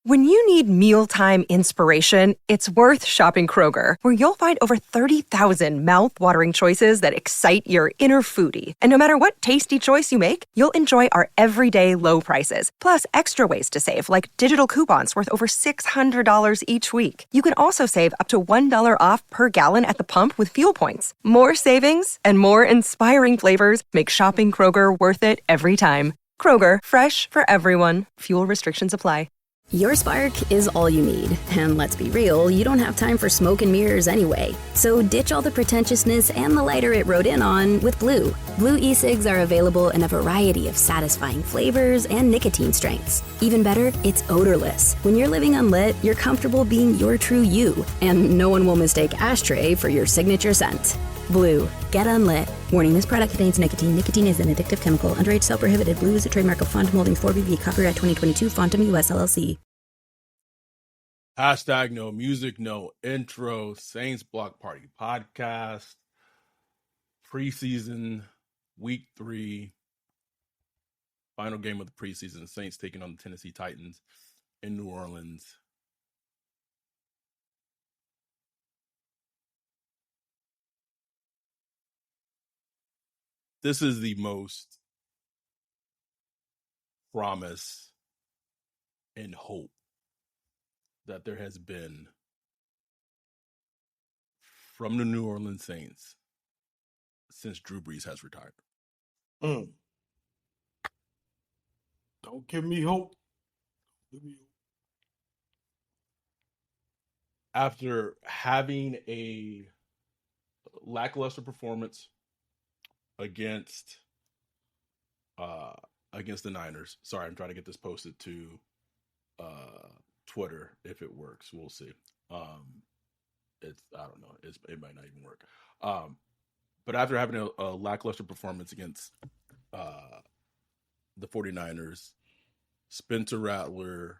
When you need mealtime inspiration, it's worth shopping Kroger, where you'll find over 30,000 mouth-watering choices that excite your inner foodie. And no matter what tasty choice you make, you'll enjoy our everyday low prices, plus extra ways to save, like digital coupons worth over $600 each week. You can also save up to $1 off per gallon at the pump with fuel points. More savings and more inspiring flavors make shopping Kroger worth it every time. Kroger, fresh for everyone. Fuel restrictions apply. Your spark is all you need. And let's be real, you don't have time for smoke and mirrors anyway. So ditch all the pretentiousness and the lighter it rode in on with Blue. Blue e-cigs are available in a variety of satisfying flavors and nicotine strengths. Even better, it's odorless. When you're living unlit, you're comfortable being your true you. And no one will mistake ashtray for your signature scent. Blue. Get unlit. Warning, this product contains nicotine. Nicotine is an addictive chemical. Underage sale prohibited. Blue is a trademark of Phantom Holdings 4BV. Copyright 2022. Phantom US LLC. Hashtag no music, no intro. Saints Block Party podcast. Preseason, week 3. Final game of the preseason. Saints taking on the Tennessee Titans in New Orleans. This is the most promise and hope that there has been from the New Orleans Saints since Drew Brees has retired. Don't give me hope. After having a lackluster performance against the Niners. Sorry, I'm trying to get this posted to Twitter. If it works, we'll see. I don't know. It might not even work. But after having a lackluster performance against the 49ers, Spencer Rattler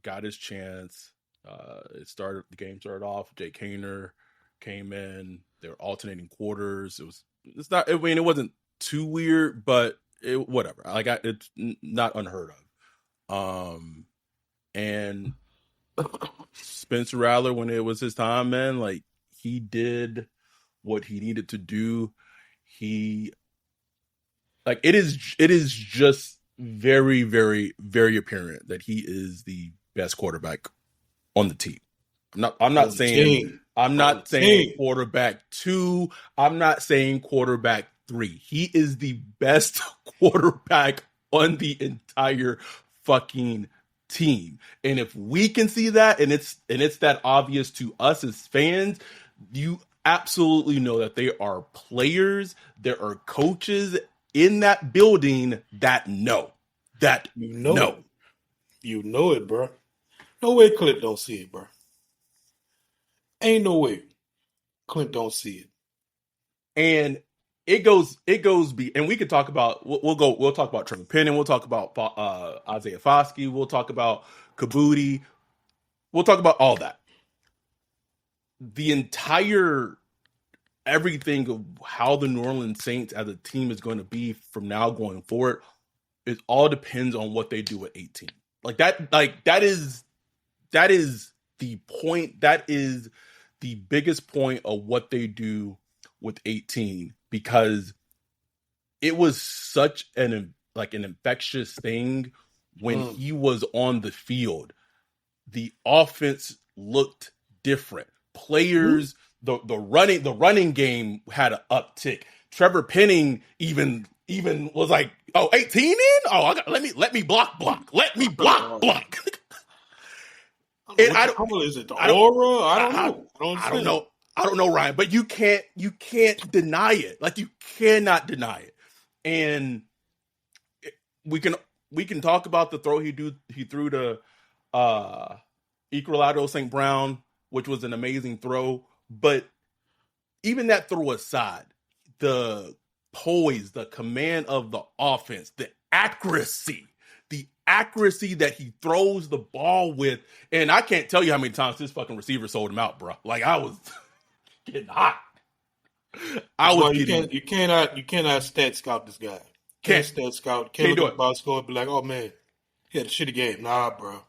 got his chance. The game started off. Jake Haener came in. They were alternating quarters. It wasn't too weird, but whatever. It's not unheard of. And Spencer Rattler, when it was his time, man, like, he did what he needed to do. It is just very, very, very apparent that he is the best quarterback on the team. I'm not saying quarterback 2. I'm not saying quarterback 3. He is the best quarterback on the entire fucking team. And if we can see that, and it's that obvious to us as fans, you absolutely know that there are players, there are coaches in that building that know. You know it, bro. No way Clint don't see it, bro. Ain't no way Clint don't see it. And it goes and we could talk about we'll talk about Trevor Penning, we'll talk about Isaiah Foskey, we'll talk about Kabuti, we'll talk about all that. The entire everything of how the New Orleans Saints as a team is going to be from now going forward, it all depends on what they do at 18. That is the point. That is the biggest point of what they do with 18, because it was such an infectious thing when he was on the field. The offense looked different. Players, the running game had an uptick. Trevor Penning even was like, 18 in? Let me block. Let me block. And is it the aura? I don't know, Ryan, but you can't deny it. Like, you cannot deny it. And we can talk about the throw he threw to Equalado St. Brown, which was an amazing throw. But even that throw aside, the poise, the command of the offense, the accuracy that he throws the ball with. And I can't tell you how many times this fucking receiver sold him out, bro. Like, I was getting hot. You cannot stat scout this guy. Can't stat scout. Can't look at the box score and be like, oh man, he had a shitty game. Nah, bro.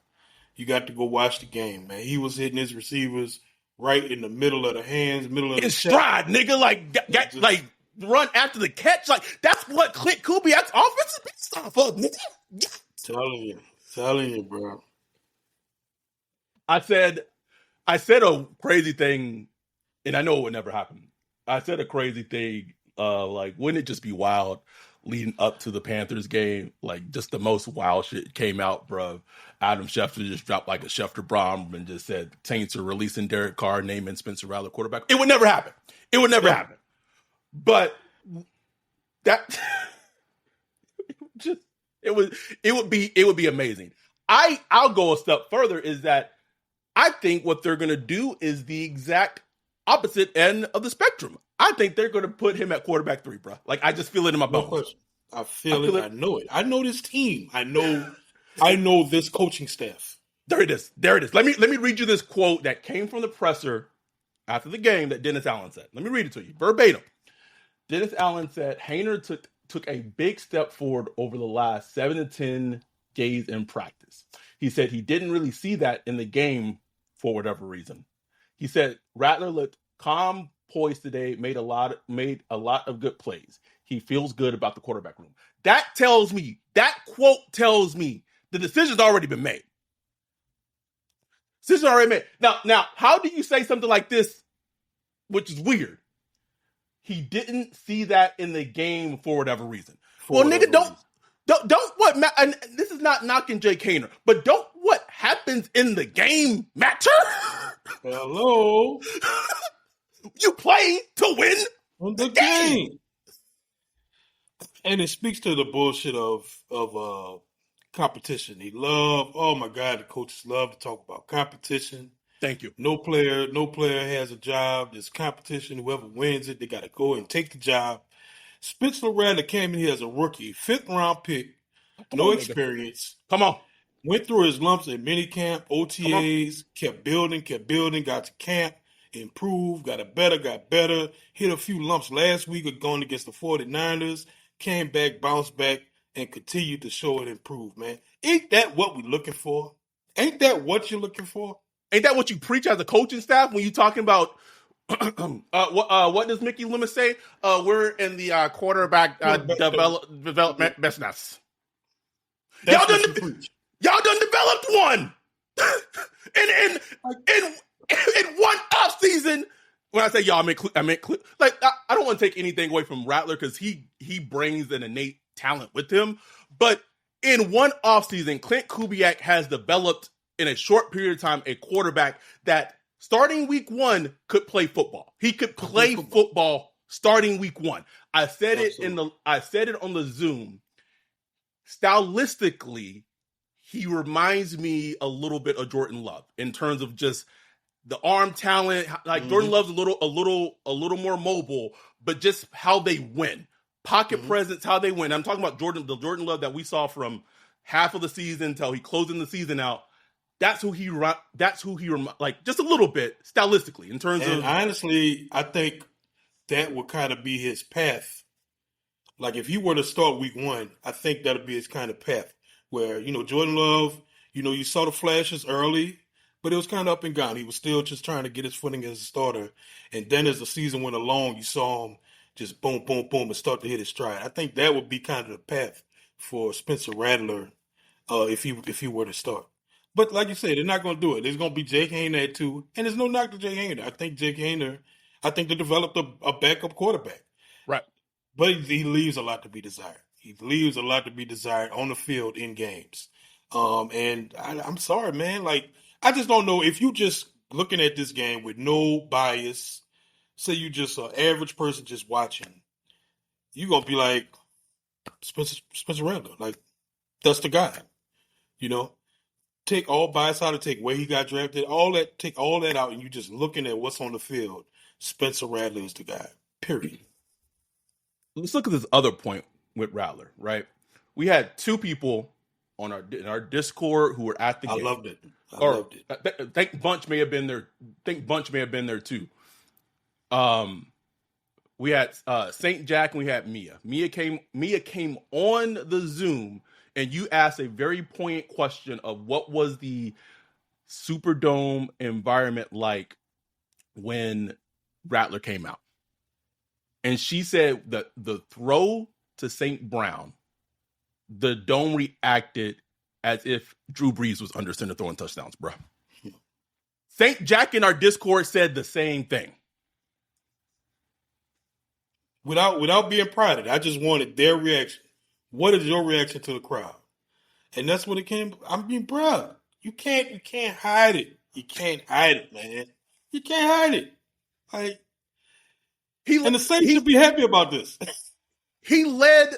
you got to go watch the game, man. He was hitting his receivers right in the middle of the hands, middle of the in stride, nigga. Like run after the catch. Like that's what Clint Kubiak's offense is based off of, nigga. Telling you, bro. I said a crazy thing, and I know it would never happen. I said a crazy thing, like wouldn't it just be wild leading up to the Panthers game? Like just the most wild shit came out, bro. Adam Schefter just dropped like a Schefter bomb and just said Saints are releasing Derek Carr, naming Spencer Rattler quarterback. It would never happen. It would never happen. But that just it would be amazing. I'll go a step further is that I think what they're gonna do is the exact opposite end of the spectrum. I think they're gonna put him at quarterback 3, bro. Like I just feel it in my bones. No question. I feel it. I know it. I know this team. I know this coaching staff. There it is. Let me read you this quote that came from the presser after the game that Dennis Allen said. Let me read it to you verbatim. Dennis Allen said, Haener took a big step forward over the last 7 to 10 days in practice. He said he didn't really see that in the game for whatever reason. He said Rattler looked calm, poised today, made a lot of good plays. He feels good about the quarterback room. That quote tells me the decision's already been made. Decision's already made. Now, how do you say something like this, which is weird? He didn't see that in the game for whatever reason. Nigga, don't what? And this is not knocking Jake Haener, but don't what happens in the game matter? Hello, you play to win the game, and it speaks to the bullshit of competition. Oh my God, the coaches love to talk about competition. Thank you. No player has a job. There's competition. Whoever wins it, they got to go and take the job. Spencer Rattler came in here as a rookie, 5th round pick, no experience. Come on. Went through his lumps at minicamp, OTAs, kept building, got to camp, improved, got better, hit a few lumps last week of going against the 49ers, came back, bounced back, and continued to show it improve, man. Ain't that what we're looking for? Ain't that what you're looking for? Ain't that what you preach as a coaching staff when you're talking about what does Mickey Loomis say? We're in the quarterback development business. Y'all done developed one. in one off season. When I say y'all, I meant like I don't want to take anything away from Rattler because he brings an innate talent with him. But in one off season, Clint Kubiak has developed in a short period of time a quarterback that starting week 1 could play football. He could play football starting week 1. I said it on the Zoom. Stylistically, he reminds me a little bit of Jordan Love in terms of just the arm talent. Like Jordan Love's a little more mobile, but just how they win, pocket presence, how they win. I'm talking about the Jordan Love that we saw from half of the season until he closing the season out. That's who he like just a little bit stylistically in terms of. Honestly, I think that would kind of be his path. Like if he were to start week 1, I think that'll be his kind of path where, Jordan Love, you saw the flashes early, but it was kind of up and down. He was still just trying to get his footing as a starter. And then as the season went along, you saw him just boom, boom, boom, and start to hit his stride. I think that would be kind of the path for Spencer Rattler if he were to start. But like you said, they're not going to do it. There's going to be Jake Haener at 2, and there's no knock to Jake Haener. I think they developed a backup quarterback. Right. But he leaves a lot to be desired. He leaves a lot to be desired on the field in games. And I'm sorry, man. Like, I just don't know if you just looking at this game with no bias, say you just an average person just watching, you're going to be like, Spencer Rattler. Like, that's the guy, Take all bias out of take where he got drafted, take all that out, and you just looking at what's on the field. Spencer Rattler is the guy. Period. Let's look at this other point with Rattler, right? We had 2 people in our Discord who were at the game. I loved it. I think Bunch may have been there too. We had Saint Jack and we had Mia. Mia came on the Zoom and you asked a very poignant question of what was the Superdome environment like when Rattler came out? And she said that the throw to St. Brown, the dome reacted as if Drew Brees was under center throwing touchdowns, bro. St. Jack in our Discord said the same thing. Without being prodded, I just wanted their reaction. What is your reaction to the crowd? And that's what it came. I'm being proud. You can't hide it. You can't hide it, man. You can't hide it. Like, and the Saints should be happy about this. He led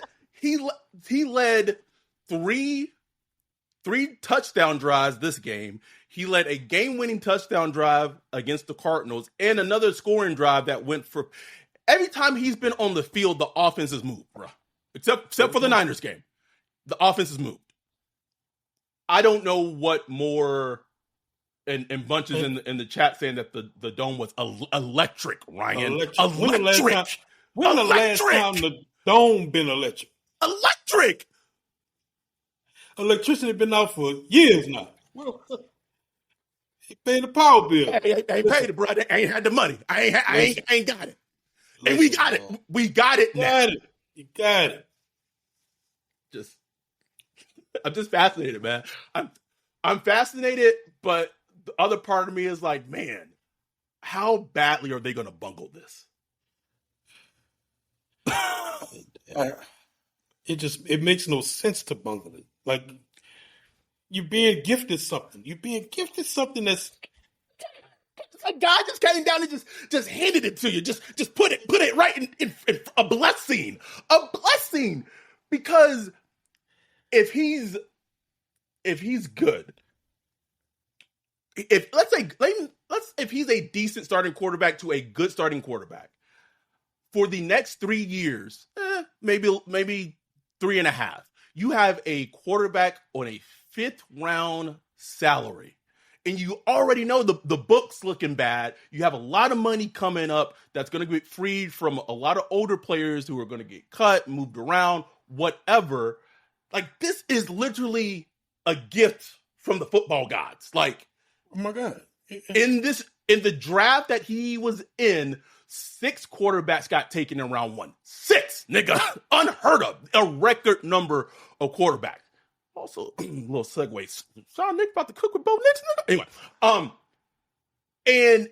three touchdown drives this game. He led a game-winning touchdown drive against the Cardinals and another scoring drive that went for. Every time he's been on the field, the offense has moved, bro. Except for the Niners game, the offense has moved. I don't know what more. And bunches in the chat saying that the dome was electric, Ryan. Electric. When the last time the dome been electric? Electric. Electricity been out for years now. He paid the power bill. I ain't paid it, bro. I ain't had the money. I ain't got it. And we got it. We got it now. You got it. I'm just fascinated, man. I'm fascinated, but the other part of me is like, man, how badly are they going to bungle this? It makes no sense to bungle it. Like, you're being gifted something. You're being gifted something that's. A guy just came down and just handed it to you. Just put it right in a blessing. A blessing. Because if he's good, if he's a decent starting quarterback to a good starting quarterback for the next 3 years, maybe 3.5, you have a quarterback on a 5th round salary. And you already know the book's looking bad. You have a lot of money coming up that's going to get freed from a lot of older players who are going to get cut, moved around, whatever. Like, this is literally a gift from the football gods. Like, oh my God. In the draft that he was in, 6 quarterbacks got taken in round 1. 6, nigga. Unheard of. A record number of quarterbacks. Also, a little segue. Sean Nick about to cook with Bo Nix, nigga. Anyway, and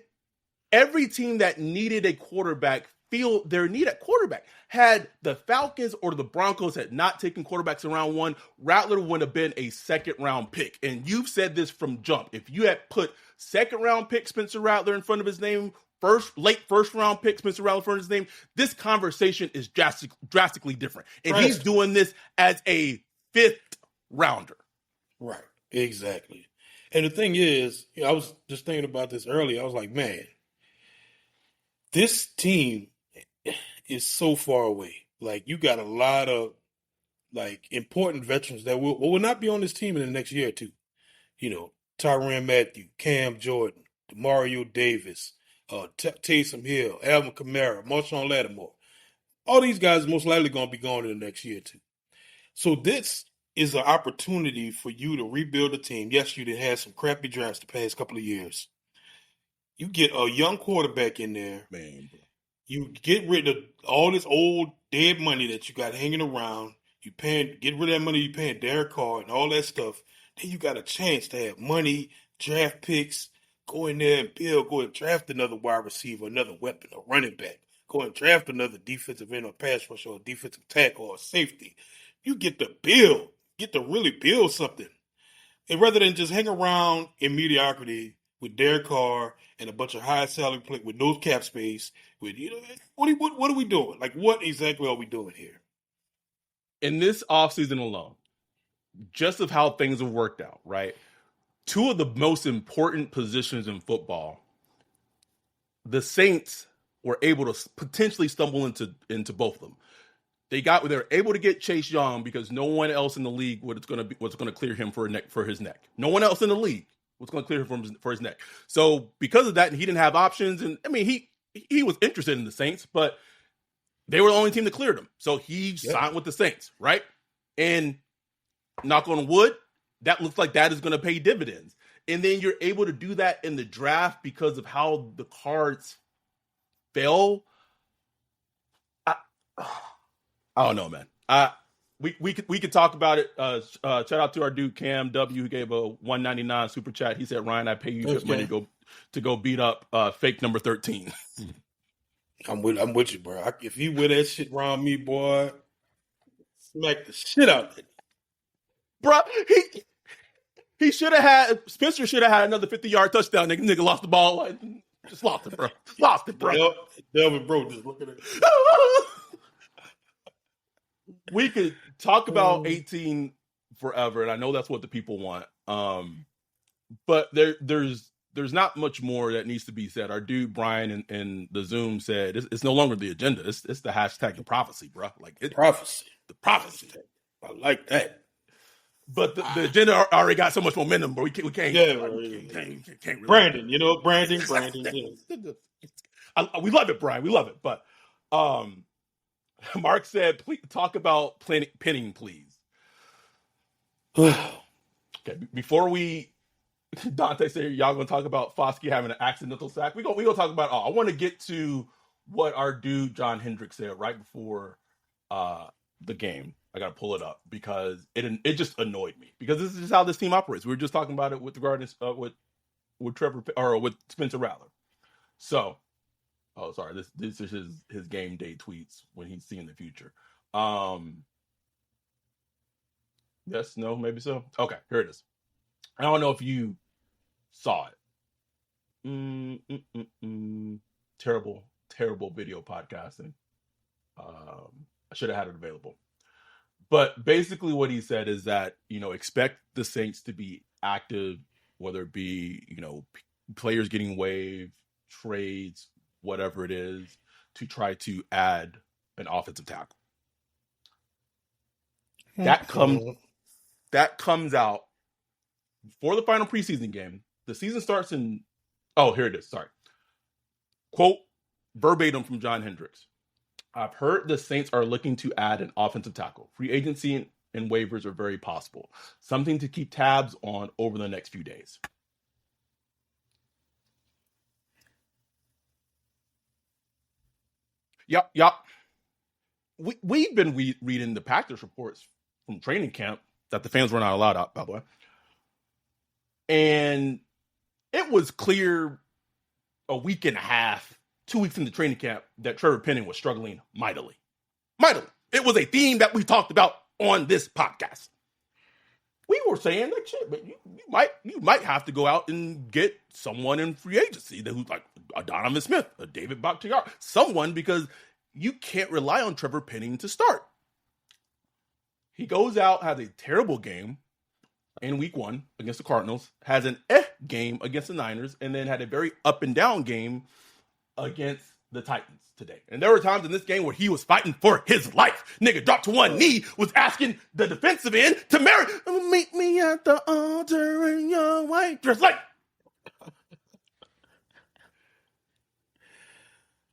every team that needed a quarterback feel their need at quarterback. Had the Falcons or the Broncos had not taken quarterbacks in round 1, Rattler would have been a 2nd round pick. And you've said this from jump. If you had put 2nd round pick Spencer Rattler in front of his name, late first round pick Spencer Rattler in front of his name, this conversation is drastically different. And he's doing this as a 5th rounder. Right. Exactly. And the thing is, I was just thinking about this earlier. I was like, man, this team is so far away. Like, you got a lot of like important veterans that will not be on this team in the next year or two. You know, Tyrann Mathieu, Cam Jordan, Demario Davis, Taysom Hill, Alvin Kamara, Marshawn Lattimore. All these guys are most likely going to be gone in the next year or two. So this is an opportunity for you to rebuild a team. Yes, you did have some crappy drafts the past couple of years. You get a young quarterback in there. Man, bro. You get rid of all this old dead money that you got hanging around. Get rid of that money you paying Derek Carr and all that stuff. Then you got a chance to have money, draft picks, go in there and build, go and draft another wide receiver, another weapon, a running back. Go and draft another defensive end or pass rusher or defensive tackle or safety. You get to build. Get to really build something. And rather than just hang around in mediocrity with Derek Carr and a bunch of high salary play with no cap space, with what are we doing? Like, what exactly are we doing here? In this offseason alone, just of how things have worked out, right? 2 of the most important positions in football, the Saints were able to potentially stumble into both of them. They're able to get Chase Young because no one else in the league was going to clear him for his neck. No one else in the league was going to clear him for his neck. So because of that, he didn't have options. And I mean, he was interested in the Saints, but they were the only team that cleared him. So he signed with the Saints, right? And knock on wood, that looks like that is going to pay dividends. and then you're able to do that in the draft because of how the cards fell. I don't know, man. We could talk about it. Shout out to our dude Cam W, who gave a $1.99 super chat. He said, "Ryan, I pay you good money to go beat up fake number 13." I'm with you, bro. If you wear that shit around me, boy, smack the shit out of it, bro. He should have had Spencer should have had another 50-yard touchdown. Nigga lost the ball. Like, just lost it, bro. Lost it, bro. Delvin, bro, just looking at it. We could talk about 18 forever, and I know that's what the people want. But there's not much more that needs to be said. Our dude Brian in the Zoom said it's no longer the agenda. It's the hashtag the prophecy, bro. Like prophecy. The prophecy. I like that. But the agenda already got so much momentum, but we can't. Yeah, we can't really. Brandon, Brandon. Yeah. We love it, Brian. We love it. But Mark said, please talk about pinning, please. Okay, before Dante said y'all gonna talk about Foskey having an accidental sack. We gonna talk about all. I want to get to what our dude John Hendricks said right before the game. I gotta pull it up because it just annoyed me because this is just how this team operates. We were just talking about it with regard to with Trevor or with Spencer Rattler. So, sorry, this is his game day tweets when he's seeing the future. Yes, no, maybe so. Okay, here it is. I don't know if you saw it. Terrible video podcasting. I should have had it available. But basically what he said is that, expect the Saints to be active, whether it be, players getting waived, trades, whatever it is, to try to add an offensive tackle. That comes out before the final preseason game. The season starts here it is. Sorry. Quote verbatim from John Hendricks. I've heard the Saints are looking to add an offensive tackle. Free agency and waivers are very possible. Something to keep tabs on over the next few days. Yep. We've been reading the Packers reports from training camp that the fans were not allowed out, by the way. And it was clear a week and a half, 2 weeks into training camp, that Trevor Penning was struggling mightily. Mightily. It was a theme that we talked about on this podcast. We were saying, like, shit, but you might have to go out and get someone in free agency who's like a Donovan Smith, a David Bakhtiari, someone, because you can't rely on Trevor Penning to start. He goes out, has a terrible game in week 1 against the Cardinals, has an game against the Niners, and then had a very up and down game against the Titans today. And there were times in this game where he was fighting for his life. Nigga dropped to one knee, was asking the defensive end to meet me at the altar in your white dress. Like,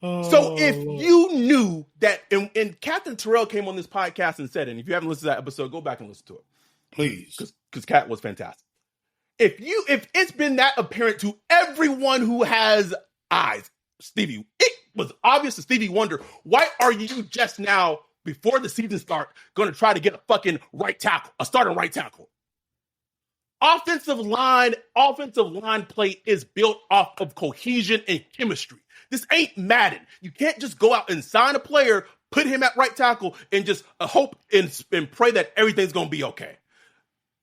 so if you knew that, and Captain Terrell came on this podcast and said, and if you haven't listened to that episode, go back and listen to it. Please. Because Cat was fantastic. If it's been that apparent to everyone who has eyes, Stevie, it was obvious to Stevie Wonder, why are you just now, before the season starts, going to try to get a fucking right tackle, a starting right tackle? Offensive line play is built off of cohesion and chemistry. This ain't Madden. You can't just go out and sign a player, put him at right tackle, and just hope and pray that everything's going to be okay.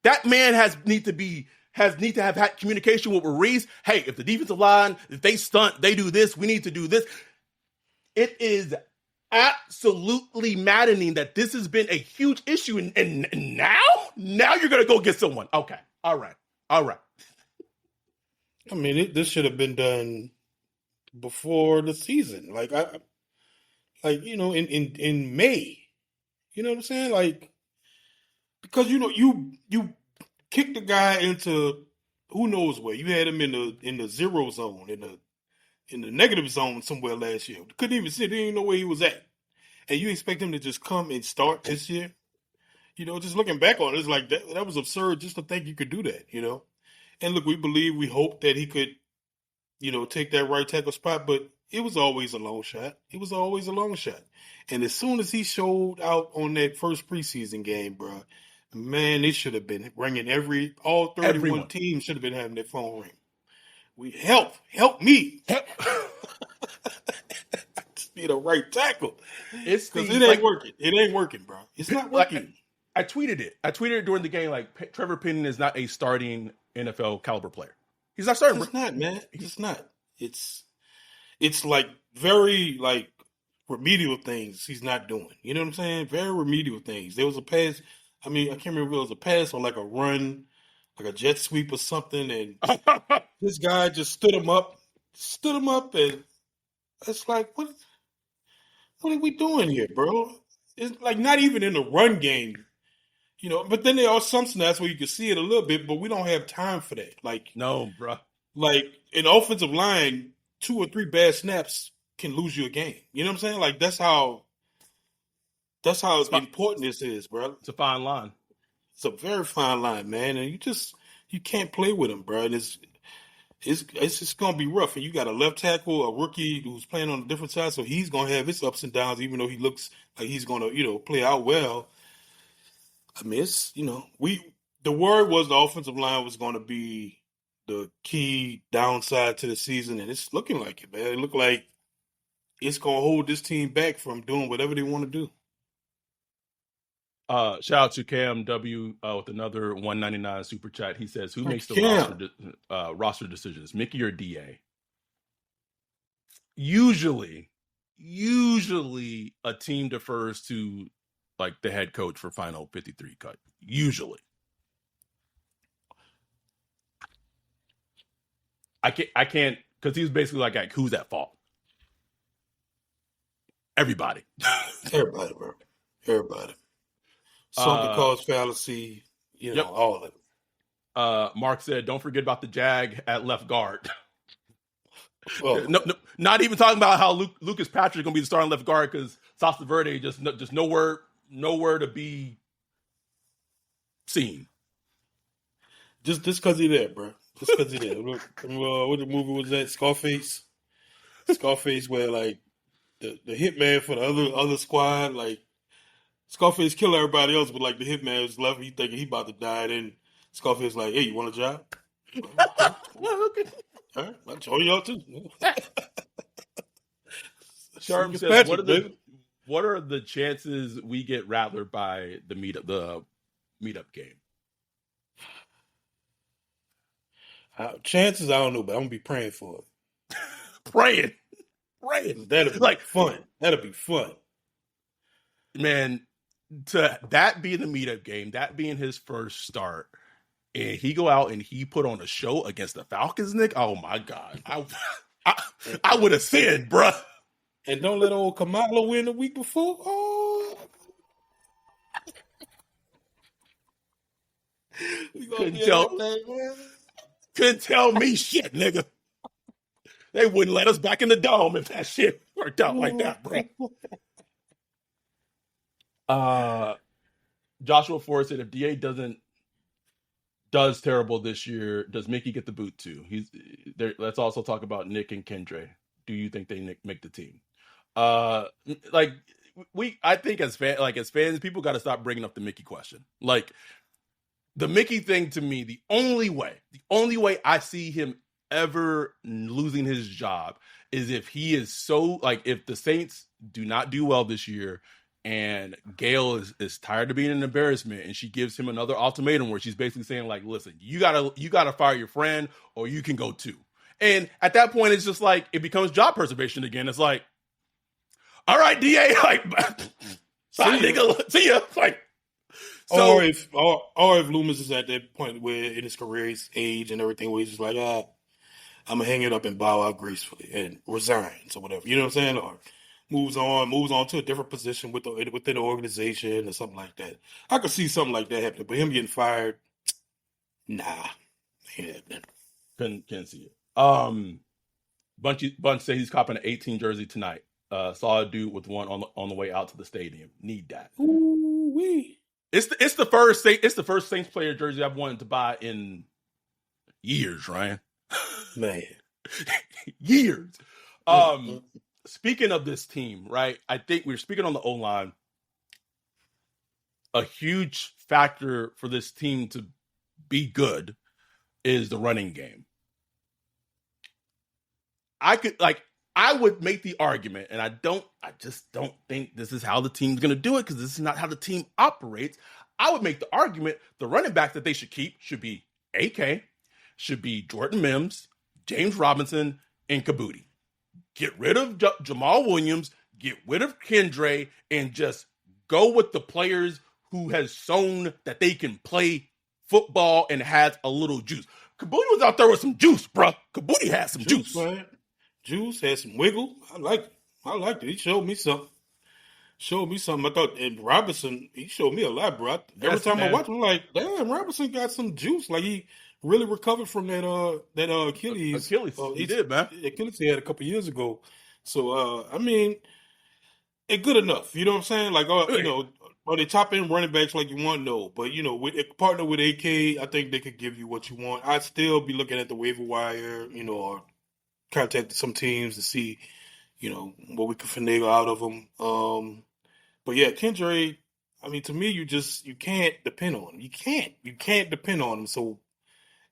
That man need to have had communication with Reese. Hey, if the defensive line, if they stunt, they do this, we need to do this. It is absolutely maddening that this has been a huge issue. And now you're going to go get someone. Okay. All right. I mean, this should have been done before the season. In May, you know what I'm saying? Like, because, you kicked the guy into who knows where. You had him in the zero zone, in the negative zone somewhere last year. Couldn't even see, didn't even know where he was at. And you expect him to just come and start this year? Just looking back on it, it's like that was absurd just to think you could do that, And look, we hope that he could, take that right tackle spot, but it was always a long shot. It was always a long shot. And as soon as he showed out on that first preseason game, bro, man, it should have been ringing all 31 Everyone. teams should have been having their phone ring. Help me. Just need a right tackle. It's Because it ain't working. It ain't working, bro. It's not working. I tweeted it. I tweeted it during the game. Like, Trevor Penning is not a starting NFL caliber player. He's not starting. It's not, man. It's not. It's like very like remedial things he's not doing. You know what I'm saying? Very remedial things. There was a pass. I mean, I can't remember if it was a pass or like a run, like a jet sweep or something, and this guy just stood him up, and it's like, what are we doing here, bro? It's like not even in the run game. But then there are some snaps where you can see it a little bit, but we don't have time for that. Like, no, bro. Like, an offensive line, 2 or 3 bad snaps can lose you a game. You know what I'm saying? Like, that's how important this is, bro. It's a fine line. It's a very fine line, man. And you can't play with him, bro. And it's just going to be rough. And you got a left tackle, a rookie who's playing on a different side, so he's going to have his ups and downs, even though he looks like he's going to, play out well. I mean, it's, the word was the offensive line was going to be the key downside to the season, and it's looking like it, man. It looked like it's going to hold this team back from doing whatever they want to do. Shout out to Cam W with another $1.99 super chat. He says, "Who makes the roster decisions, Mickey or DA?" Usually a team defers to like the head coach for final 53 cut. Usually. I can't because he's basically like who's at fault? Everybody. Everybody, bro. Everybody. Something cause fallacy, yep. All of it. Mark said, "Don't forget about the Jag at left guard." Oh. No, not even talking about how Lucas Patrick going to be the starting left guard because Sasa Verde just nowhere to be seen. Just because he's there, bro. Just because he's there. What the movie was that? Scarface? Scarface, where like the hitman for the other squad, like Scarface kill everybody else, but like the hitman was left. He thinking he about to die. Then Scarface like, "Hey, you want a job?" Okay. All right, I'll join y'all too. Sharp says, "What are the chances we get Rattler by the meetup game?" Chances, I don't know, but I'm gonna be praying for it. praying. That'll be like fun. That'll be fun, man. To that being the meetup game, that being his first start, and he go out and he put on a show against the Falcons, Nick. Oh my God, I would have sinned, bruh. And don't let old Kamala win the week before. Oh. Couldn't tell me shit, nigga. They wouldn't let us back in the dome if that shit worked out like that, bro. Joshua Ford said, "If DA does terrible this year, does Mickey get the boot too?" He's there. Let's also talk about Nick and Kendre. Do you think they make the team? I think as fans, people got to stop bringing up the Mickey question. Like the Mickey thing to me, the only way I see him ever losing his job is if he is if the Saints do not do well this year and Gail is tired of being an embarrassment and she gives him another ultimatum where she's basically saying like, "Listen, you gotta fire your friend or you can go too." And at that point, it's just like it becomes job preservation again. It's like, all right, DA, like, bye, nigga, see ya. Like, so, or if Loomis is at that point where in his career, his age and everything, where he's just like, I'm gonna hang it up and bow out gracefully and resigns or whatever. You know what I'm saying? Or moves on to a different position within the organization or something like that. I could see something like that happening, but him getting fired, nah, ain't happening. Can't see it. Bunch say he's copping an 18 jersey tonight. Saw a dude with one on the way out to the stadium. Need that. Ooh-wee. It's the first Saints player jersey I've wanted to buy in years, Ryan. Man. Years. Speaking of this team, right? I think we're speaking on the O-line. A huge factor for this team to be good is the running game. I would make the argument, and I just don't think this is how the team's going to do it because this is not how the team operates. I would make the argument the running back that they should keep should be AK, should be Jordan Mims, James Robinson, and Caboodie. Get rid of Jamal Williams, get rid of Kendre, and just go with the players who has shown that they can play football and has a little juice. Caboodie was out there with some juice, bro. Caboodie had some juice. Man. Juice had some wiggle. I liked it. He showed me something. I thought, and Robinson, he showed me a lot, bro. Every time I watch him, I'm like, damn, Robinson got some juice. Like he really recovered from that Achilles. He did, man. Achilles he had a couple years ago. So I mean, it's good enough. You know what I'm saying? Like, are they top end running backs like you want? No, but with partner with AK, I think they could give you what you want. I'd still be looking at the waiver wire, or contact some teams to see, what we could finagle out of them. But yeah, Kendre, I mean, to me, you can't depend on him. You can't depend on him. So,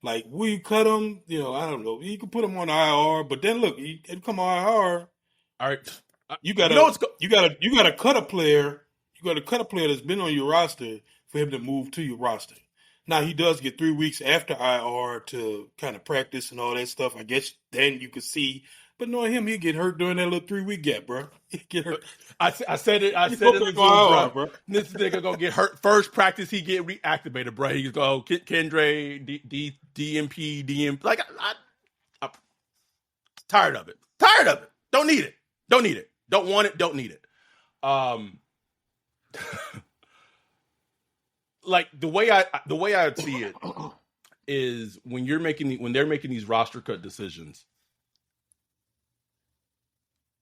like, will you cut him? I don't know. You can put him on IR, but then look, he come on IR. All right, you gotta cut a player. You got to cut a player that's been on your roster for him to move to your roster. Now, he does get 3 weeks after IR to kind of practice and all that stuff. I guess then you could see. But knowing him, he'd get hurt during that little 3-week gap, bro. He'd get hurt. I said it in the Zoom, bro. This nigga going to get hurt. First practice, he get reactivated, bro. He go, Kendre, DMP. Like, I'm tired of it. Don't need it. Don't want it. Don't need it. Like the way I see it is when they're making these roster cut decisions,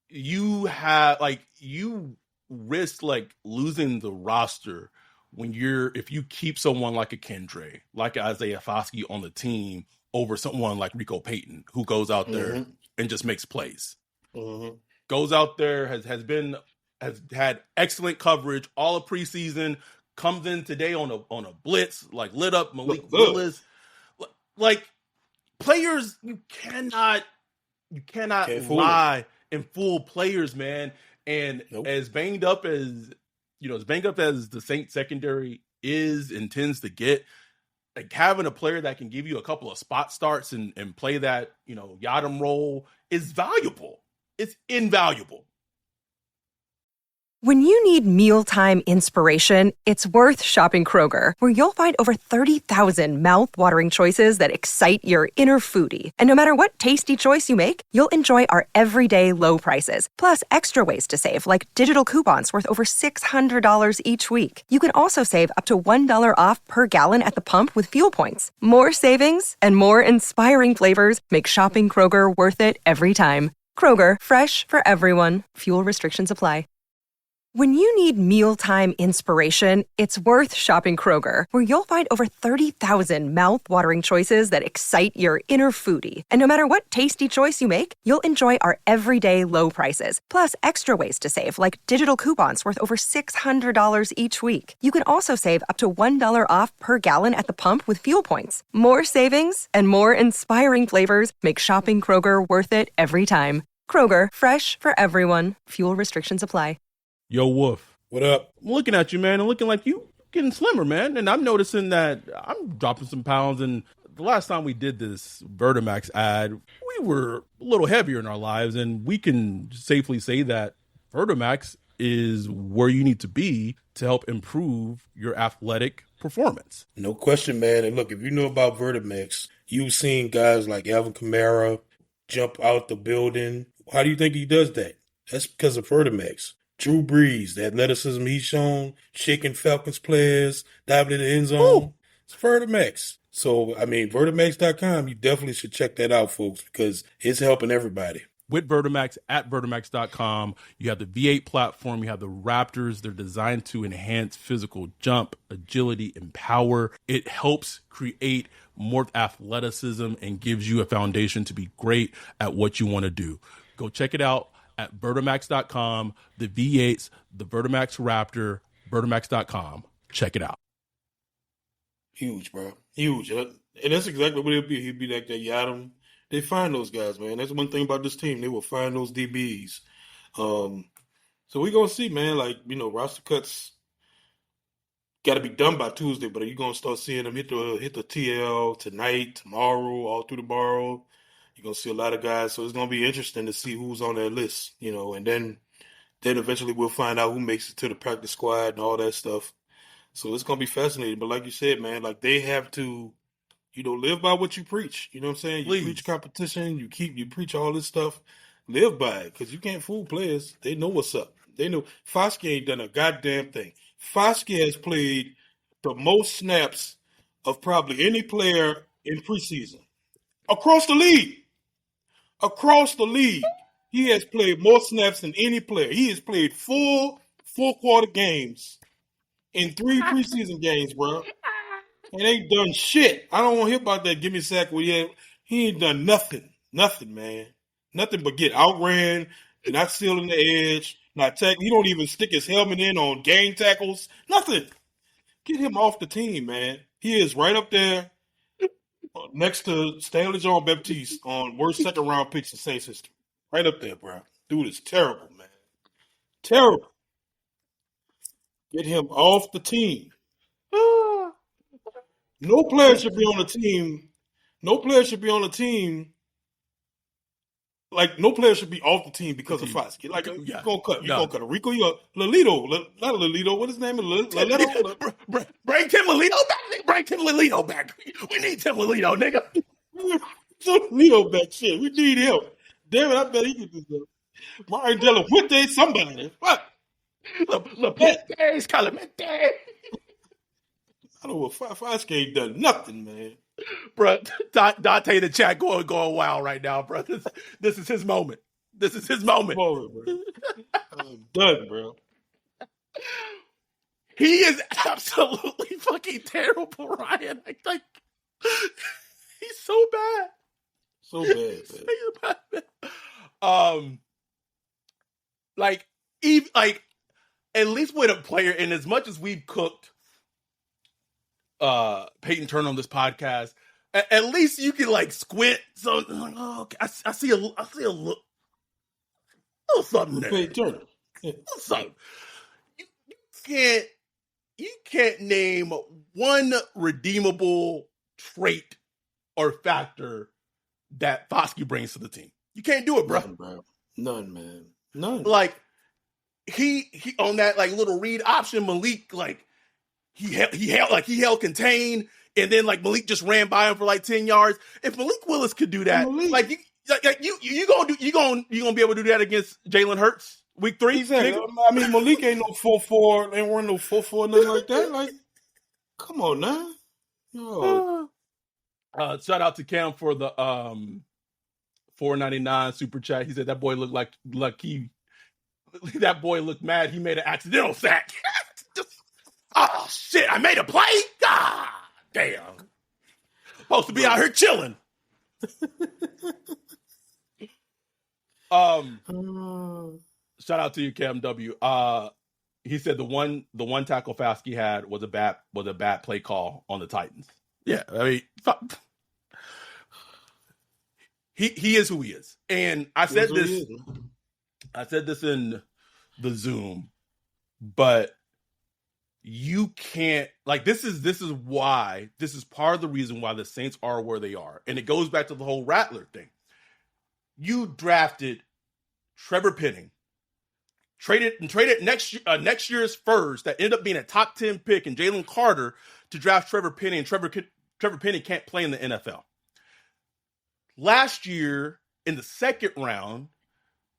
you risk like losing the roster if you keep someone like a Kendre, like Isaiah Foskey on the team over someone like Rico Payton who goes out there and just makes plays. Goes out there, has had excellent coverage all of preseason, comes in today on a blitz, like lit up Malik Willis. Like players, you cannot lie and fool players, man. And as banged up as the Saints secondary is and tends to get, like having a player that can give you a couple of spot starts and play that, Yadam role is valuable. It's invaluable. When you need mealtime inspiration, it's worth shopping Kroger, where you'll find over 30,000 mouth-watering choices that excite your inner foodie. And no matter what tasty choice you make, you'll enjoy our everyday low prices, plus extra ways to save, like digital coupons worth over $600 each week. You can also save up to $1 off per gallon at the pump with fuel points. More savings and more inspiring flavors make shopping Kroger worth it every time. Kroger, fresh for everyone. Fuel restrictions apply. When you need mealtime inspiration, it's worth shopping Kroger, where you'll find over 30,000 mouth-watering choices that excite your inner foodie. And no matter what tasty choice you make, you'll enjoy our everyday low prices, plus extra ways to save, like digital coupons worth over $600 each week. You can also save up to $1 off per gallon at the pump with fuel points. More savings and more inspiring flavors make shopping Kroger worth it every time. Kroger, fresh for everyone. Fuel restrictions apply. Yo, Wolf. What up? I'm looking at you, man, and looking like you getting slimmer, man. And I'm noticing that I'm dropping some pounds. And the last time we did this Vertimax ad, we were a little heavier in our lives. And we can safely say that Vertimax is where you need to be to help improve your athletic performance. No question, man. And look, if you know about Vertimax, you've seen guys like Alvin Kamara jump out the building. How do you think he does that? That's because of Vertimax. Drew Brees, the athleticism he's shown, shaking Falcons players, diving in the end zone. Ooh. It's Vertimax. So, I mean, Vertimax.com, you definitely should check that out, folks, because it's helping everybody. with Vertimax at Vertimax.com. You have the V8 platform. You have the Raptors. They're designed to enhance physical jump, agility, and power. It helps create more athleticism and gives you a foundation to be great at what you want to do. Go check it out at Vertimax.com. The V8s, the Vertimax Raptor, Vertimax.com. Check it out. Huge, bro. Huge. And that's exactly what he'll be. He'll be like that Yadam. They find those guys, man. That's one thing about this team. They will find those DBs. So we're going to see, man. Like, roster cuts got to be done by Tuesday, but you're going to start seeing them hit the TL tonight, tomorrow, all through the borough. You're going to see a lot of guys. So it's going to be interesting to see who's on that list, and then eventually we'll find out who makes it to the practice squad and all that stuff. So it's going to be fascinating. But like you said, man, like they have to, live by what you preach. You know what I'm saying? You preach competition. You preach all this stuff. Live by it, because you can't fool players. They know what's up. They know. Foskey ain't done a goddamn thing. Foskey has played the most snaps of probably any player in preseason. Across the league. Across the league. He has played more snaps than any player. He has played full quarter games in 3 preseason games, bro. And ain't done shit. I don't want to hear about that. Give me a sack. He ain't done nothing. Nothing, man. Nothing but get outran, not sealing the edge, not tackling. He don't even stick his helmet in on game tackles. Nothing. Get him off the team, man. He is right up there next to Stanley John Baptiste on worst second-round picks in Saints history. Right up there, bro. Dude is terrible, man. Terrible. Get him off the team. No player should be on the team. No player should be on the team. Like, no player should be off the team because of Foskey. Like, you're going to cut. You're going to cut a Rico. Lolito. Not Lolito. What is his name? Lolito? Bring Tim Lolito back. Bring Tim Lolito back. We need Tim Lolito, nigga. Lolito back. Shit. We need him. Damn it, I bet he can do that. Ryan Della Fuente, somebody. Fuck. Lepente's Calamete. I don't know what Foskey ain't done nothing, man. Bro, Dante in the chat going wild right now, bro. This is his moment. This is his moment. Bro. I'm done, bro. He is absolutely fucking terrible, Ryan. Like he's so bad. So bad, man. At least with a player, and as much as we've cooked Peyton Turner on this podcast, at least you can squint. So okay, I see a little something there. Peyton Turner. Yeah. Something. You can't name one redeemable trait or factor that Foskey brings to the team. You can't do it, bro. None, man. None. Like he on that little read option, Malik he held contain, and then Malik just ran by him for 10 yards. If Malik Willis could do that, you gonna be able to do that against Jalen Hurts week 3? Exactly. I mean, Malik ain't no 4-4, ain't run no 4-4, nothing like that. Come on now. Yo. Shout out to Cam for the $4.99 super chat. He said that boy looked that boy looked mad. He made an accidental sack. Oh shit! I made a play. God damn! Supposed to be out here chilling. Shout out to you, Cam W. He said the one tackle Foskey had was a bad play call on the Titans. Yeah, I mean, he is who he is, and I said this in the Zoom, but you can't this is why this is part of the reason why the Saints are where they are, and it goes back to the whole Rattler thing. You drafted Trevor Penning, traded next year's first that ended up being a top 10 pick, and Jalen Carter to draft Trevor Penning, and Trevor Penning can't play in the NFL. Last year in the second round,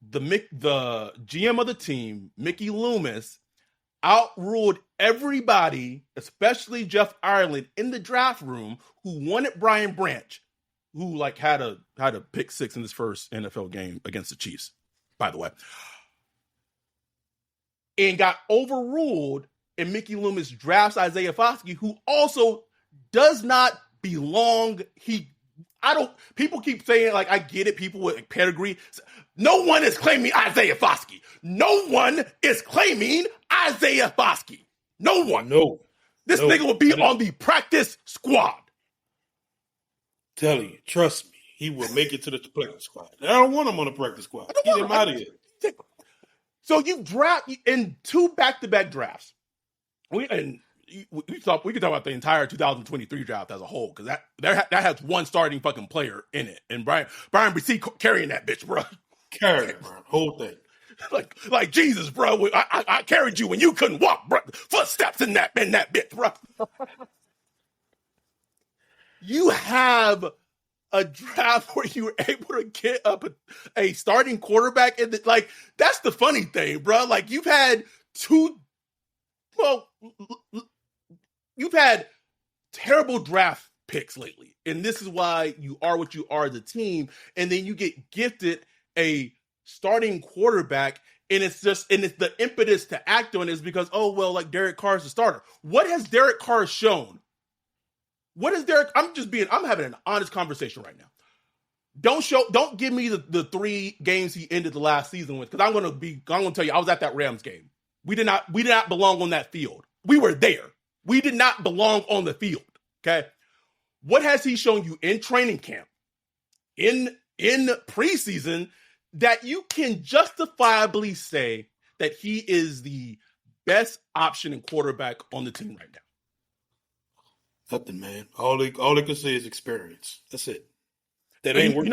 the GM of the team, Mickey Loomis, outruled everybody, especially Jeff Ireland, in the draft room who wanted Brian Branch. who like had a pick six in his first NFL game against the Chiefs, by the way, and got overruled. And Mickey Loomis drafts Isaiah Foskey, who also does not belong. People keep saying, like, I get it, people with pedigree. No one is claiming Isaiah Foskey. No one is claiming Isaiah Foskey. No one. No. This nigga will be on the practice squad. Tell you, trust me, he will make it to the practice squad. I don't want him on the practice squad. Get him out of here. So you draft in 2 back-to-back drafts. We can talk about the entire 2023 draft as a whole, because that has one starting fucking player in it, and Brian Bresee carrying that bitch, bro. Carrying it, bro. Whole thing. like Jesus, bro. I carried you when you couldn't walk, bro. Footsteps in that bitch, bro. You have a draft where you were able to get up a starting quarterback, and that's the funny thing, bro. Like you've had terrible draft picks lately, and this is why you are what you are as a team. And then you get gifted a starting quarterback, and it's the impetus to act on is because, oh well, like Derek Carr's the starter. What has Derek Carr shown? I'm having an honest conversation right now. Don't give me the 3 games he ended the last season with, because I'm gonna tell you, I was at that Rams game. We did not belong on that field. We were there. We did not belong on the field. Okay. What has he shown you in training camp, in preseason, that you can justifiably say that he is the best option and quarterback on the team right now? Nothing, man. All they can say is experience. That's it. That ain't working.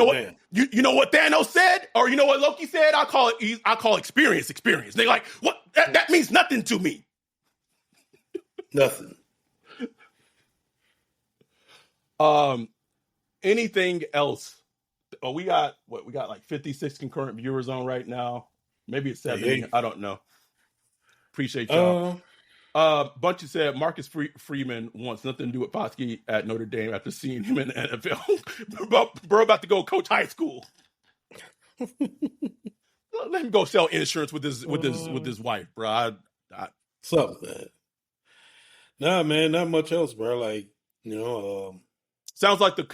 You know what Thanos said, or you know what Loki said? I call experience. They're like, what? That means nothing to me. Nothing. Anything else? Oh, we got like 56 concurrent viewers on right now. Maybe it's 70. Yeah. I don't know. Appreciate y'all. Bunchy said Marcus Freeman wants nothing to do with Foskey at Notre Dame after seeing him in the NFL. Bro, about to go coach high school. Let him go sell insurance with his wife, bro. Something, man. Nah, man, not much else, bro. Like, sounds like the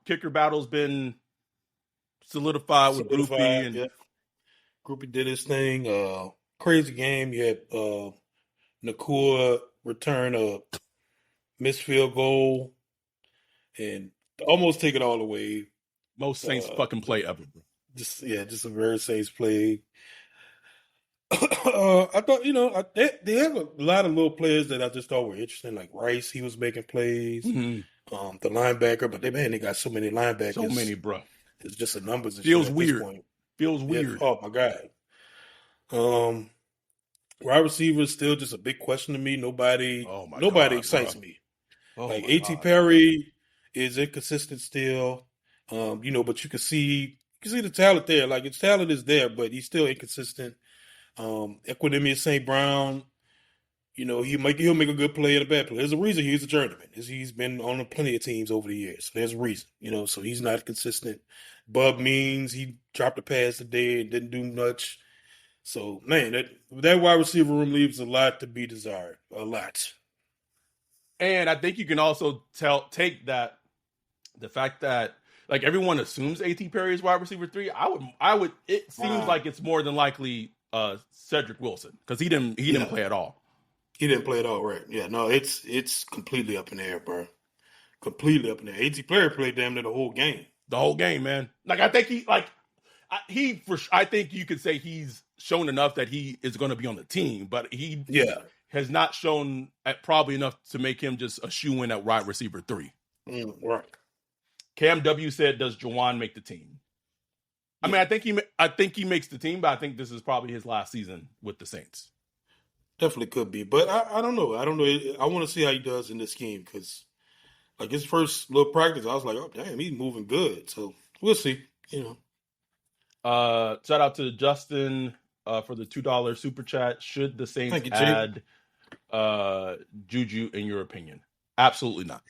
kicker battle's been solidified with Groupie and yeah. Groupie did his thing. Crazy game. You had Nakua return a missed field goal and almost take it all away. Most Saints fucking play ever. Just a very Saints play. I thought, they have a lot of little players that I just thought were interesting. Like Rice, he was making plays. Mm-hmm. The linebacker, but they got so many linebackers. So many, bro. It's just a numbers. Feels weird. Feels weird. Oh my god. Wide receiver is still just a big question to me. Nobody excites me. A.T. Perry is inconsistent still. But you can see the talent there. Like his talent is there, but he's still inconsistent. Equinemius St. Brown, he'll make a good play and a bad play. There's a reason he's a journeyman. He's been on plenty of teams over the years. So there's a reason, so he's not consistent. Bub Means, he dropped a pass today and didn't do much. So, man, that wide receiver room leaves a lot to be desired. A lot. And I think you can also take that the fact that like everyone assumes A.T. Perry is wide receiver 3. I would. It seems like it's more than likely Cedric Wilson, because he didn't play at all. He didn't play at all, right? Yeah, no, it's completely up in the air, bro. Completely up in the air. A.T. Perry played damn near the whole game. The whole game, man. Like I think I think you could say he's shown enough that he is going to be on the team, but he has not shown probably enough to make him just a shoe-in at wide receiver 3. Right. Cam W said, "Does Juwan make the team?" I mean, I think he makes the team, but I think this is probably his last season with the Saints. Definitely could be, but I don't know. I don't know. I want to see how he does in this game, because like his first little practice, I was like, oh damn, he's moving good. So we'll see. Shout out to Justin for the $2 super chat. Should the Saints add Juju in your opinion? Absolutely not.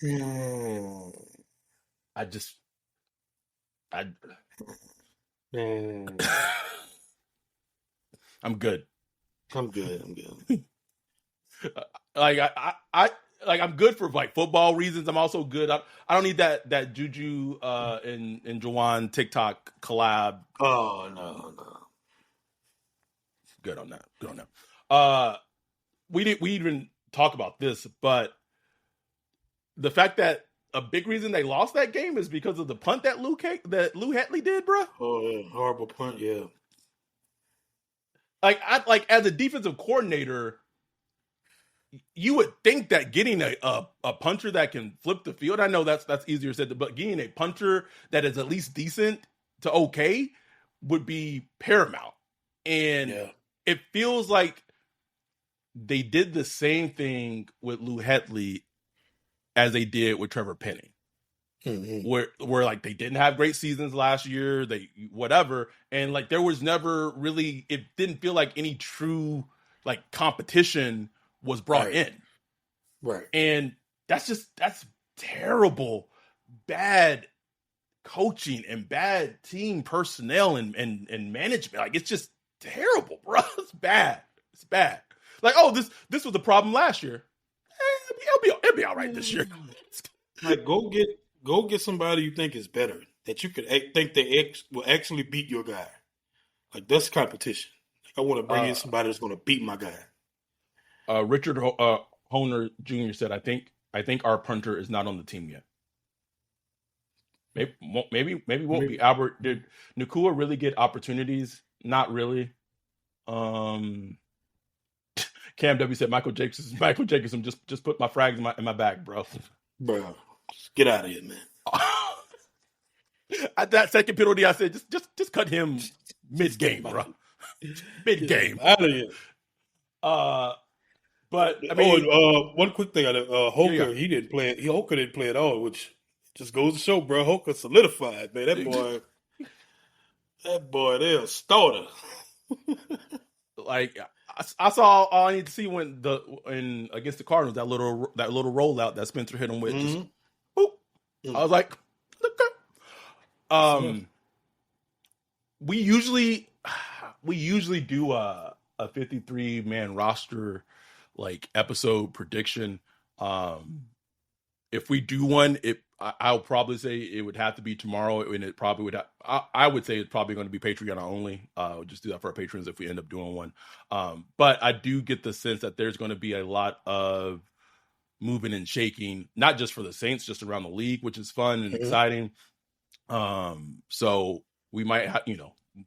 I, Man, I'm good. I'm good. Like I'm good for like football reasons. I'm also good. I don't need that Juju and Jawan TikTok collab. Oh, no. Good on that. We didn't even talk about this, but the fact that a big reason they lost that game is because of the punt that Lou Hetley did, bro. Oh, yeah. Horrible punt, yeah. Like as a defensive coordinator, you would think that getting a punter that can flip the field, I know that's easier said, but getting a punter that is at least decent to okay would be paramount. And it feels like they did the same thing with Lou Hetley as they did with Trevor Penning. Mm-hmm. Where like they didn't have great seasons last year, they whatever, and like there was never really, it didn't feel like any true like competition was brought in. Right. And that's terrible, bad coaching and bad team personnel and management. Like it's just terrible, bro. It's bad. Like, oh, this was the problem last year. It'll be all right this year. Like go get somebody you think is better, that you could think they will actually beat your guy. Like that's competition. I want to bring in somebody that's going to beat my guy. Richard Honer Jr. said, I think our punter is not on the team yet. Maybe won't be. Albert, did Nakua really get opportunities? Not really. Cam W said Michael Jacobson just put my frags in my bag, bro. Bro, get out of here, man. At that second penalty, I said just cut him mid game, bro. Mid game, out of here. But I mean, one quick thing, Hoka, he didn't play. Hoka didn't play at all, which just goes to show, bro. Hoka solidified, man. That boy, they're a starter. Like I saw all I need to see when against the Cardinals, that little rollout that Spencer hit him with. Mm-hmm. Just, boop. Mm-hmm. I was like, okay. We usually do a 53-man roster like episode prediction. If we do one, I'll probably say it would have to be tomorrow, and it probably would. I would say it's probably going to be Patreon only. We'll just do that for our patrons if we end up doing one. But I do get the sense that there's going to be a lot of moving and shaking, not just for the Saints, just around the league, which is fun and exciting. So we might,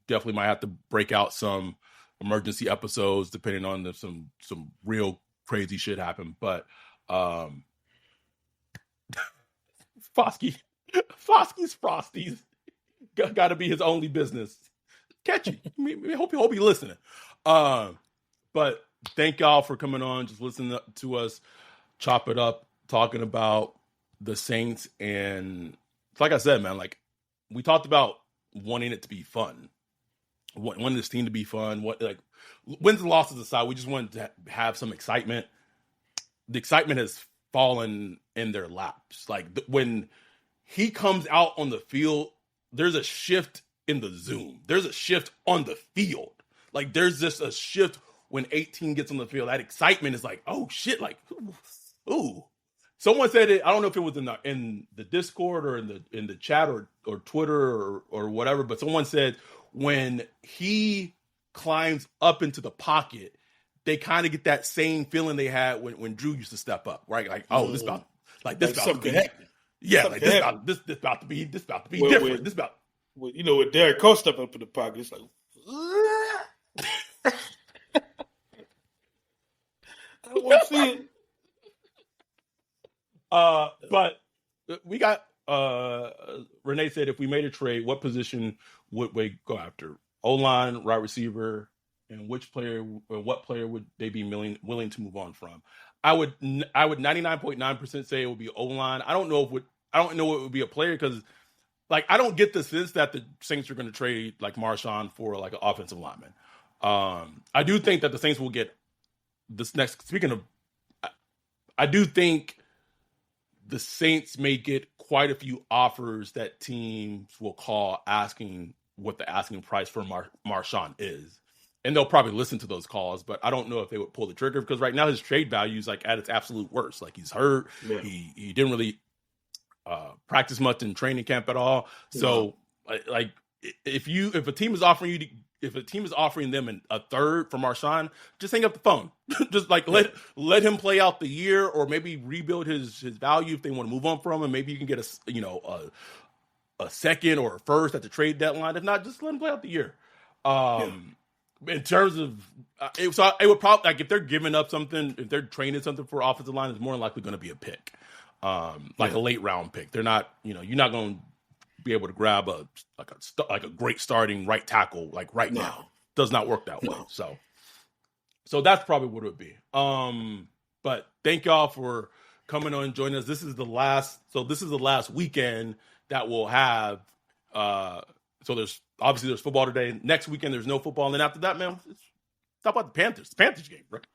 definitely might have to break out some emergency episodes depending on some real crazy shit happen. But Foskey's Frosties got to be his only business. Catchy. I hope you listening. But thank y'all for coming on, just listening to us chop it up, talking about the Saints. And like I said, man, like we talked about wanting it to be fun, wanting this team to be fun. Wins and losses aside, we just wanted to have some excitement. The excitement has fallen in their laps. Like when he comes out on the field, there's a shift in the Zoom. There's a shift on the field. Like there's just a shift when 18 gets on the field. That excitement is like, oh shit, like, ooh. Someone said it. I don't know if it was in the Discord or in the chat or Twitter or whatever, but someone said when he climbs up into the pocket, they kind of get that same feeling they had when Drew used to step up, right? Like, oh, this about to be, yeah, like this about to be different. When Derek Carr step up in the pocket, it's like, I want to see it. But we got Renee said if we made a trade, what position would we go after? O-line, wide receiver, and what player would they be willing to move on from? I would 99.9% say it would be O-line. I don't know what it would be a player because like I don't get the sense that the Saints are going to trade like Marshawn for like an offensive lineman. I do think that the Saints will get this next. Speaking of, I do think the Saints may get quite a few offers that teams will call asking what the asking price for Marshawn is. And they'll probably listen to those calls, but I don't know if they would pull the trigger because right now his trade value is like at its absolute worst. Like he's hurt. Yeah. He didn't really practice much in training camp at all. So like if a team is offering them a third for Marshawn, just hang up the phone. Just like let him play out the year, or maybe rebuild his value if they want to move on from him. Maybe you can get a second or a first at the trade deadline. If not, just let him play out the year. In terms of, it would probably, like if they're giving up something, if they're trading something for offensive line, it's more than likely going to be a pick, like a late round pick. They're not, you're not going to be able to grab a great starting right tackle like right now. Does not work that way. So that's probably what it would be. But thank y'all for coming on and joining us. This is the last weekend that we'll have. So there's football today. Next weekend there's no football, and then after that, man, it's talk about the Panthers. The Panthers game, right?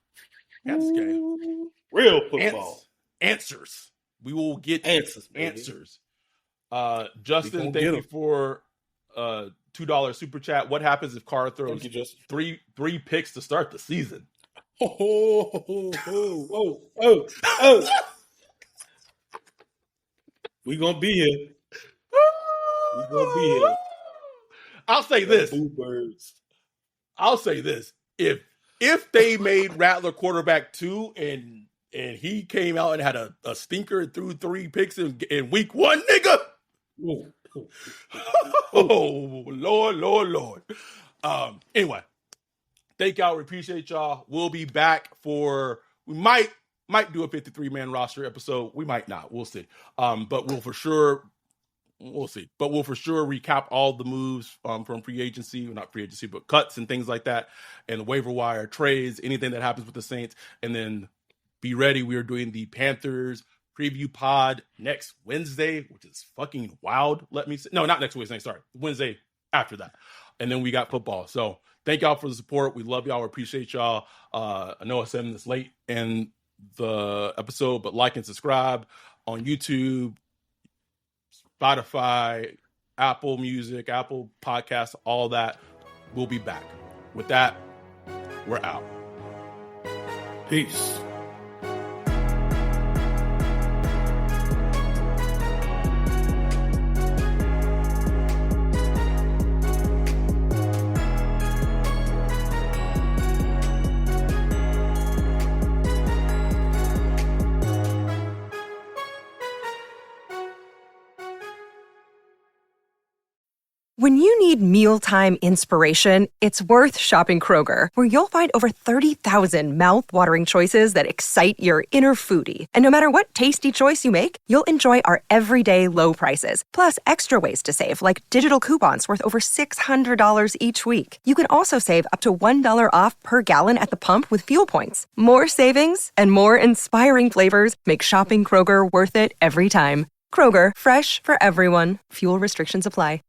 Panthers game. Real football. Answers. We will get answers. Justin, thank you for $2 super chat. What happens if Carr throws three picks to start the season? We gonna be here. I'll say this. If they made Rattler quarterback 2 and he came out and had a stinker and threw 3 picks in week 1, nigga. Oh, Lord. Anyway, thank y'all. We appreciate y'all. We'll be back we might do a 53-man roster episode. We might not. We'll see. But we'll for sure recap all the moves from free agency, not free agency, but cuts and things like that, and the waiver wire trades, anything that happens with the Saints. And then be ready. We are doing the Panthers preview pod next Wednesday, which is fucking wild. Let me say, no, not next Wednesday. Sorry. Wednesday after that. And then we got football. So thank y'all for the support. We love y'all. We appreciate y'all. I know I said this late in the episode, but like and subscribe on YouTube, Spotify, Apple Music, Apple Podcasts, all that. We'll be back. With that, we're out. Peace. When you need mealtime inspiration, it's worth shopping Kroger, where you'll find over 30,000 mouth-watering choices that excite your inner foodie. And no matter what tasty choice you make, you'll enjoy our everyday low prices, plus extra ways to save, like digital coupons worth over $600 each week. You can also save up to $1 off per gallon at the pump with fuel points. More savings and more inspiring flavors make shopping Kroger worth it every time. Kroger, fresh for everyone. Fuel restrictions apply.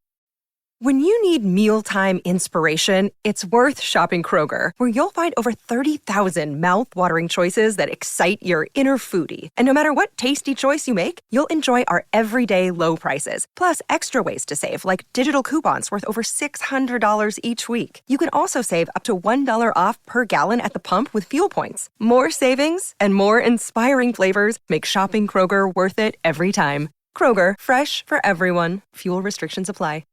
When you need mealtime inspiration, it's worth shopping Kroger, where you'll find over 30,000 mouth-watering choices that excite your inner foodie. And no matter what tasty choice you make, you'll enjoy our everyday low prices, plus extra ways to save, like digital coupons worth over $600 each week. You can also save up to $1 off per gallon at the pump with fuel points. More savings and more inspiring flavors make shopping Kroger worth it every time. Kroger, fresh for everyone. Fuel restrictions apply.